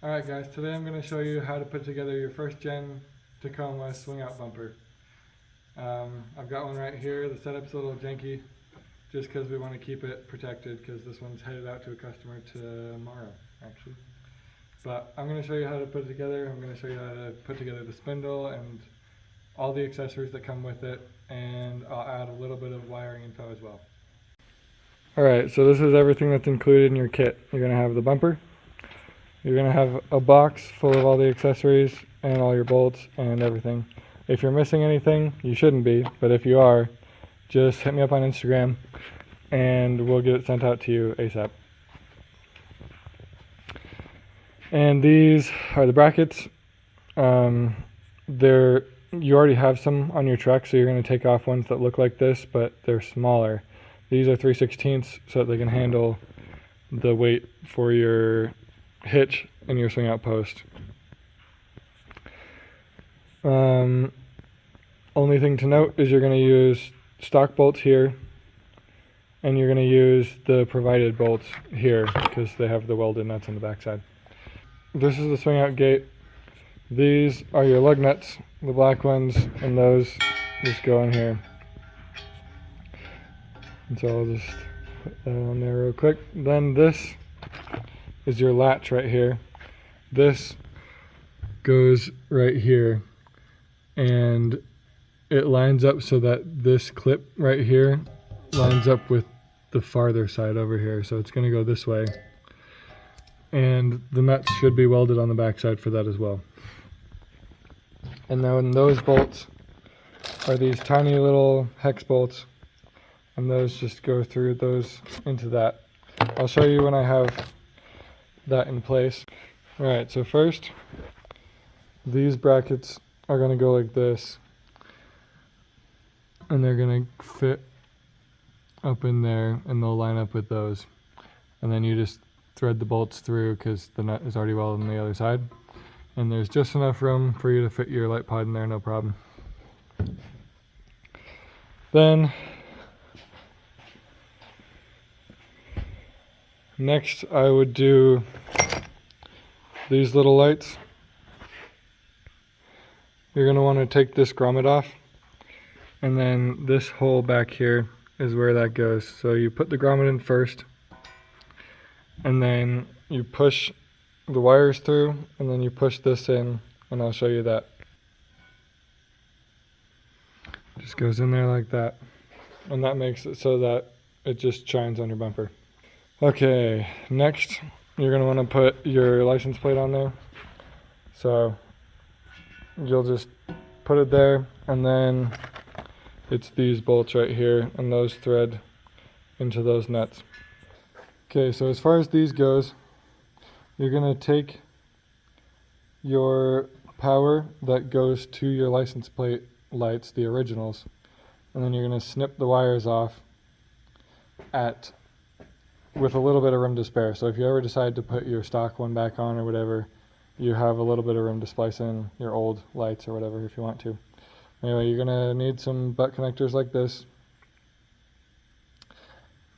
Alright guys, today I'm going to show you how to put together your first gen Tacoma swing out bumper. I've got one right here. The setup's a little janky just because we want to keep it protected because this one's headed out to a customer tomorrow actually. But I'm going to show you how to put it together. I'm going to show you how to put together the spindle and all the accessories that come with it, and I'll add a little bit of wiring info as well. Alright, so this is everything that's included in your kit. You're going to have the bumper. You're going to have a box full of all the accessories and all your bolts and everything. If you're missing anything, you shouldn't be, but if you are, just hit me up on Instagram and we'll get it sent out to you ASAP. And these are the brackets. You already have some on your truck, so you're going to take off ones that look like this, but they're smaller. These are 3/16 so that they can handle the weight for your hitch and your swing out post. Only thing to note is you're going to use stock bolts here, and you're going to use the provided bolts here because they have the welded nuts on the backside. This is the swing out gate. These are your lug nuts, the black ones, and those just go in here. And so I'll just put that on there real quick. Then this is your latch right here. This goes right here, and it lines up so that this clip right here lines up with the farther side over here, so it's going to go this way, and the nuts should be welded on the back side for that as well. And then those bolts are these tiny little hex bolts, and those just go through those into that. I'll show you when I have that in place. Alright, so first these brackets are going to go like this, and they're going to fit up in there and they'll line up with those, and then you just thread the bolts through because the nut is already welded on the other side, and there's just enough room for you to fit your light pod in there, no problem. Then next I would do these little lights. You're going to want to take this grommet off, and then this hole back here is where that goes. So you put the grommet in first, and then you push the wires through, and then you push this in, and I'll show you that. Just goes in there like that, and that makes it so that it just shines on your bumper. Okay, next you're going to want to put your license plate on there. So you'll just put it there, and then it's these bolts right here, and those thread into those nuts. Okay, so as far as these goes, you're going to take your power that goes to your license plate lights, the originals, and then you're going to snip the wires off with a little bit of room to spare. So if you ever decide to put your stock one back on or whatever, you have a little bit of room to splice in your old lights or whatever if you want to. Anyway, you're going to need some butt connectors like this.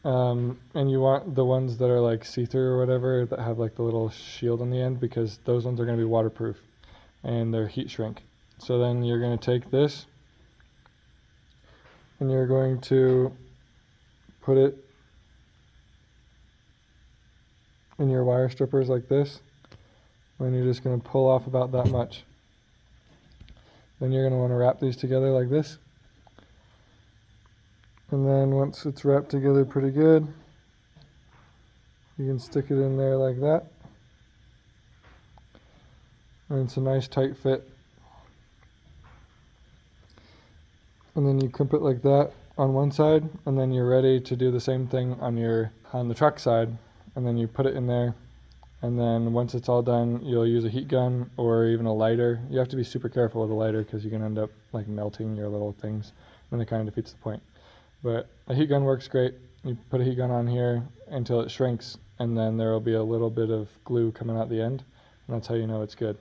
And you want the ones that are like see-through or whatever, that have like the little shield on the end, because those ones are going to be waterproof and they're heat shrink. So then you're going to take this and you're going to put it in your wire strippers like this, and you're just going to pull off about that much. Then you're going to want to wrap these together like this, and then once it's wrapped together pretty good, you can stick it in there like that, and it's a nice tight fit. And then you crimp it like that on one side, and then you're ready to do the same thing on the truck side, and then you put it in there, and then once it's all done, you'll use a heat gun or even a lighter. You have to be super careful with a lighter because you can end up like melting your little things, and it kind of defeats the point. But a heat gun works great. You put a heat gun on here until it shrinks, and then there will be a little bit of glue coming out the end, and that's how you know it's good.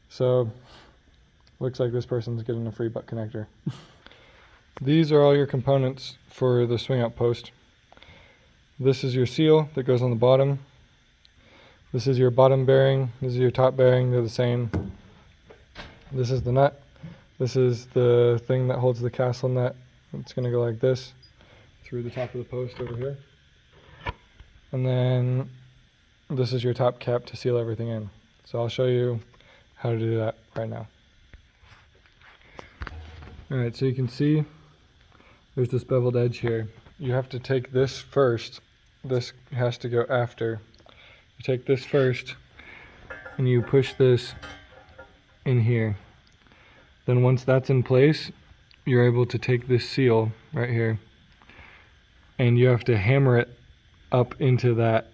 So looks like this person's getting a free butt connector. These are all your components for the swing out post. This is your seal that goes on the bottom. This is your bottom bearing, this is your top bearing, they're the same. This is the nut. This is the thing that holds the castle nut. It's going to go like this through the top of the post over here. And then this is your top cap to seal everything in. So I'll show you how to do that right now. Alright, so you can see there's this beveled edge here. You have to take this first. This has to go after. You take this first and you push this in here. Then once that's in place, you're able to take this seal right here and you have to hammer it up into that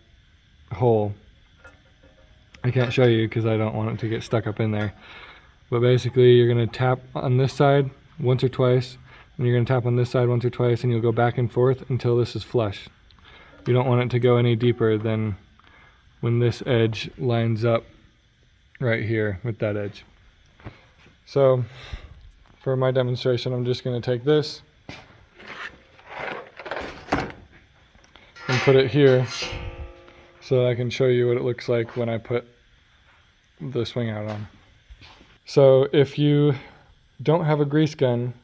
hole. I can't show you because I don't want it to get stuck up in there. But basically you're going to tap on this side once or twice, and you're going to tap on this side once or twice, and you'll go back and forth until this is flush. You don't want it to go any deeper than when this edge lines up right here with that edge. So for my demonstration, I'm just going to take this and put it here so that I can show you what it looks like when I put the swing out on. So if you don't have a grease gun,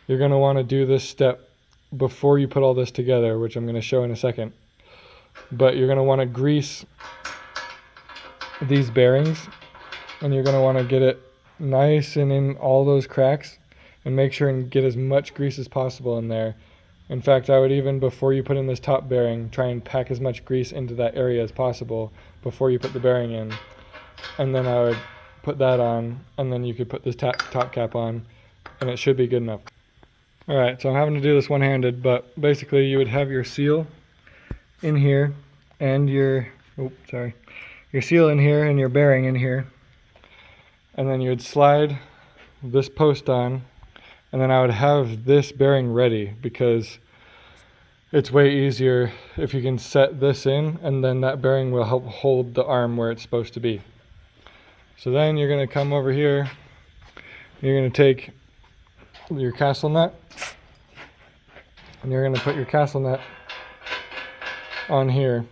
you're going to want to do this step before you put all this together, which I'm going to show in a second. But you're going to want to grease these bearings, and you're going to want to get it nice and in all those cracks, and make sure and get as much grease as possible in there. In fact, I would even, before you put in this top bearing, try and pack as much grease into that area as possible before you put the bearing in. And then I would put that on, and then you could put this top cap on, and it should be good enough. Alright, so I'm having to do this one-handed, but basically you would have your seal in here, and your seal in here, and your bearing in here. And then you would slide this post on, and then I would have this bearing ready, because it's way easier if you can set this in, and then that bearing will help hold the arm where it's supposed to be. So then you're going to come over here, you're going to take your castle nut, and you're going to put your castle nut on here,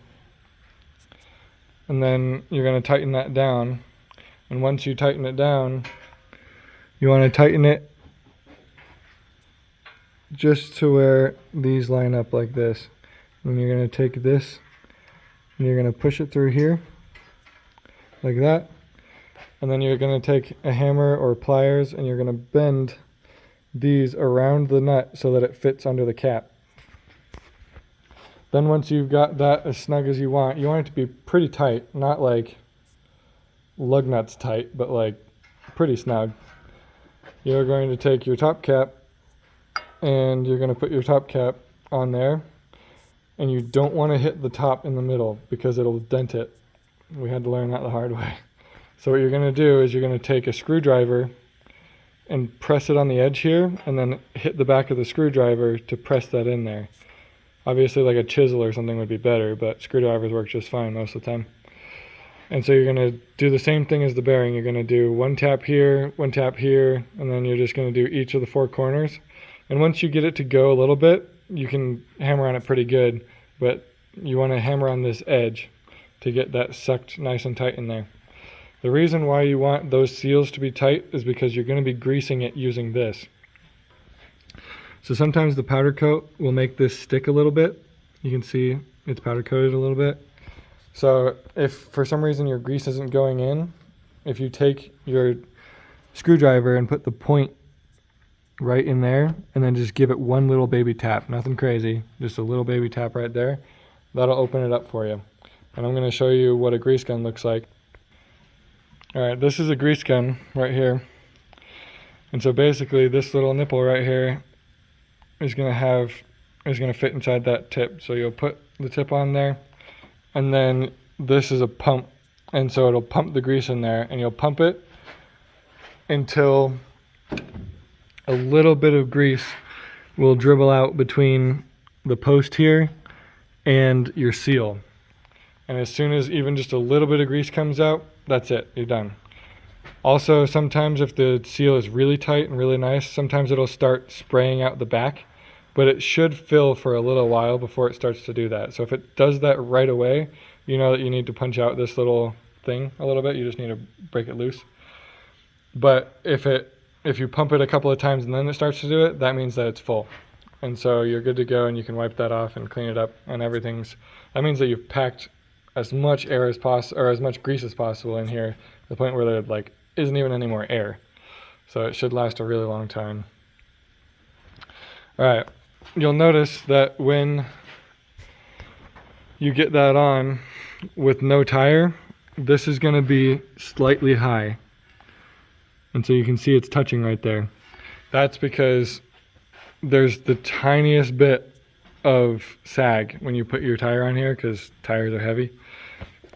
and then you're going to tighten that down. And once you tighten it down, you want to tighten it just to where these line up like this. And you're going to take this and you're going to push it through here like that. And then you're going to take a hammer or pliers and you're going to bend these around the nut so that it fits under the cap. Then once you've got that as snug as you want it to be pretty tight, not like lug nuts tight, but like pretty snug. You're going to take your top cap and you're going to put your top cap on there, and you don't want to hit the top in the middle because it'll dent it. We had to learn that the hard way. So what you're going to do is you're going to take a screwdriver and press it on the edge here, and then hit the back of the screwdriver to press that in there. Obviously like a chisel or something would be better, but screwdrivers work just fine most of the time. And so you're going to do the same thing as the bearing. You're going to do one tap here, and then you're just going to do each of the four corners. And once you get it to go a little bit, you can hammer on it pretty good, but you want to hammer on this edge to get that sucked nice and tight in there. The reason why you want those seals to be tight is because you're going to be greasing it using this. So sometimes the powder coat will make this stick a little bit. You can see it's powder coated a little bit. So if for some reason your grease isn't going in, if you take your screwdriver and put the point right in there and then just give it one little baby tap, nothing crazy, just a little baby tap right there, that'll open it up for you. And I'm going to show you what a grease gun looks like. Alright, this is a grease gun right here. And so basically this little nipple right here is going to fit inside that tip. So you'll put the tip on there, and then this is a pump, and so it'll pump the grease in there, and you'll pump it until a little bit of grease will dribble out between the post here and your seal. And as soon as even just a little bit of grease comes out, that's it, you're done. Also, sometimes if the seal is really tight and really nice, sometimes it'll start spraying out the back, but it should fill for a little while before it starts to do that. So if it does that right away, you know that you need to punch out this little thing a little bit. You just need to break it loose. But if you pump it a couple of times and then it starts to do it, that means that it's full. And so you're good to go, and you can wipe that off and clean it up, and that means that you've packed as much air as possible, or as much grease as possible in here, to the point where there like isn't even any more air. So it should last a really long time. All right, you'll notice that when you get that on with no tire, this is going to be slightly high. And so you can see it's touching right there. That's because there's the tiniest bit of sag when you put your tire on here, because tires are heavy.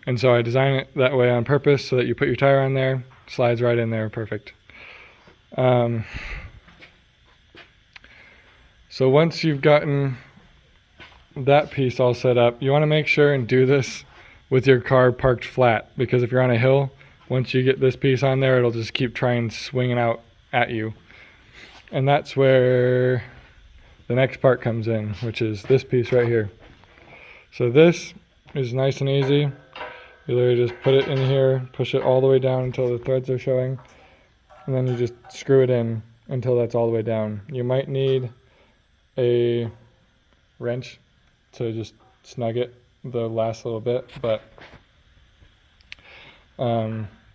And so I design it that way on purpose, so that you put your tire on there, slides right in there, perfect. So once you've gotten that piece all set up, you want to make sure and do this with your car parked flat, because if you're on a hill, once you get this piece on there, it'll just keep trying swinging out at you. And that's where the next part comes in, which is this piece right here. So this is nice and easy. You literally just put it in here, push it all the way down until the threads are showing, and then you just screw it in until that's all the way down. You might need a wrench to just snug it the last little bit, but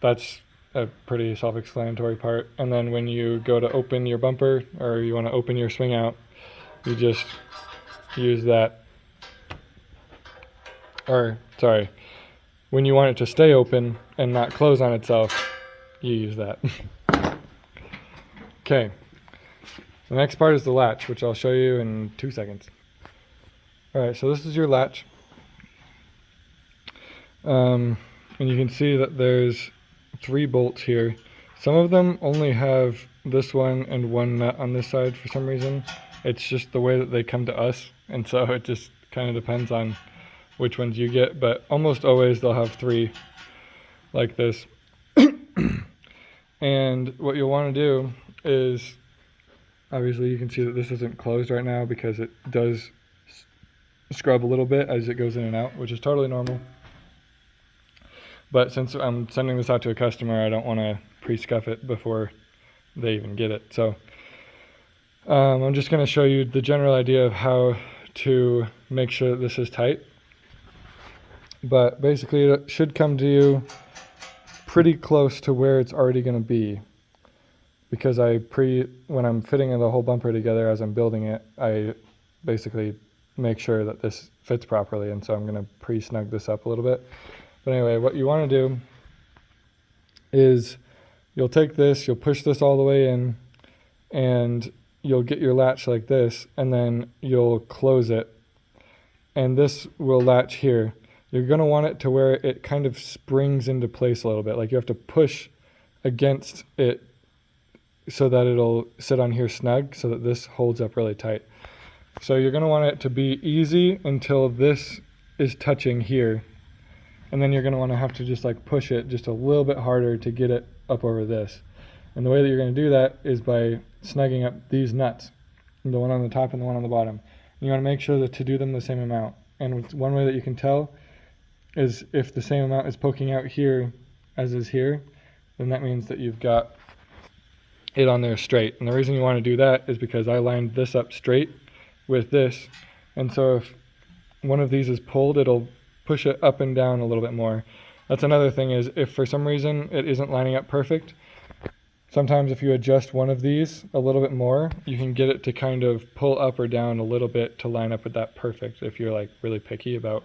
that's a pretty self-explanatory part. And then when you go to open your bumper, or you want to open your swing out, you just use that, or sorry, when you want it to stay open and not close on itself, you use that. Okay, the next part is the latch, which I'll show you in 2 seconds. Alright, so this is your latch. And you can see that there's 3 bolts here. Some of them only have this one and one nut on this side for some reason. It's just the way that they come to us, and so it just kind of depends on which ones you get, but almost always they'll have 3 like this. And what you'll want to do is, obviously you can see that this isn't closed right now because it does scrub a little bit as it goes in and out, which is totally normal. But since I'm sending this out to a customer, I don't want to pre-scuff it before they even get it. So I'm just going to show you the general idea of how to make sure that this is tight. But basically it should come to you pretty close to where it's already going to be. Because when I'm fitting the whole bumper together as I'm building it, I basically make sure that this fits properly. And so I'm going to pre-snug this up a little bit. But anyway, what you want to do is you'll take this, you'll push this all the way in, and you'll get your latch like this, and then you'll close it. And this will latch here. You're going to want it to where it kind of springs into place a little bit. Like you have to push against it so that it'll sit on here snug, so that this holds up really tight. So you're going to want it to be easy until this is touching here. And then you're going to want to have to just like push it just a little bit harder to get it up over this. And the way that you're going to do that is by snugging up these nuts, the one on the top and the one on the bottom. And you want to make sure that to do them the same amount. And one way that you can tell is if the same amount is poking out here as is here, then that means that you've got it on there straight. And the reason you want to do that is because I lined this up straight with this. And so if one of these is pulled, it'll push it up and down a little bit more. That's another thing, is if for some reason it isn't lining up perfect, sometimes if you adjust one of these a little bit more, you can get it to kind of pull up or down a little bit to line up with that perfect, if you're like really picky about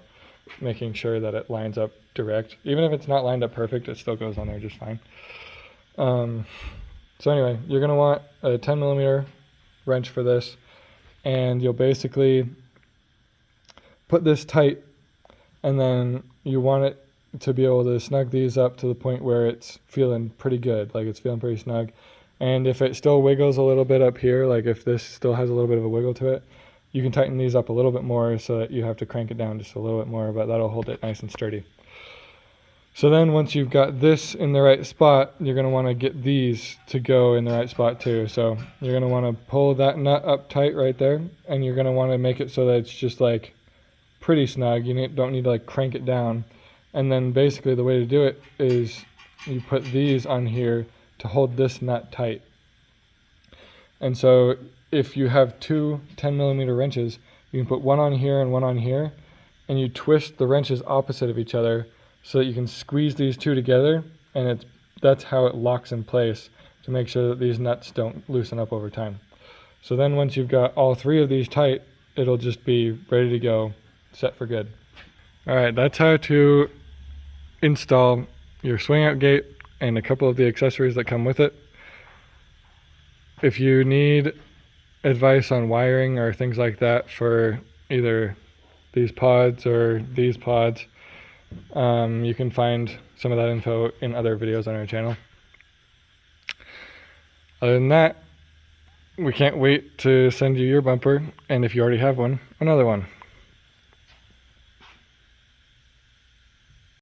making sure that it lines up direct. Even if it's not lined up perfect, it still goes on there just fine. So anyway, you're going to want a 10 millimeter wrench for this, and you'll basically put this tight, and then you want it to be able to snug these up to the point where it's feeling pretty good, like it's feeling pretty snug. And if it still wiggles a little bit up here, like if this still has a little bit of a wiggle to it, you can tighten these up a little bit more so that you have to crank it down just a little bit more, but that'll hold it nice and sturdy. So then once you've got this in the right spot, you're going to want to get these to go in the right spot too. So you're going to want to pull that nut up tight right there, and you're going to want to make it so that it's just like pretty snug. You don't need to like crank it down. And then basically the way to do it is you put these on here to hold this nut tight. And so if you have two 10mm wrenches, you can put one on here and one on here, and you twist the wrenches opposite of each other so that you can squeeze these two together, and that's how it locks in place to make sure that these nuts don't loosen up over time. So then once you've got all three of these tight, it'll just be ready to go, set for good. Alright, that's how to install your swing out gate and a couple of the accessories that come with it. If you need advice on wiring or things like that for either these pods or these pods, you can find some of that info in other videos on our channel. Other than that, we can't wait to send you your bumper, and if you already have one, another one.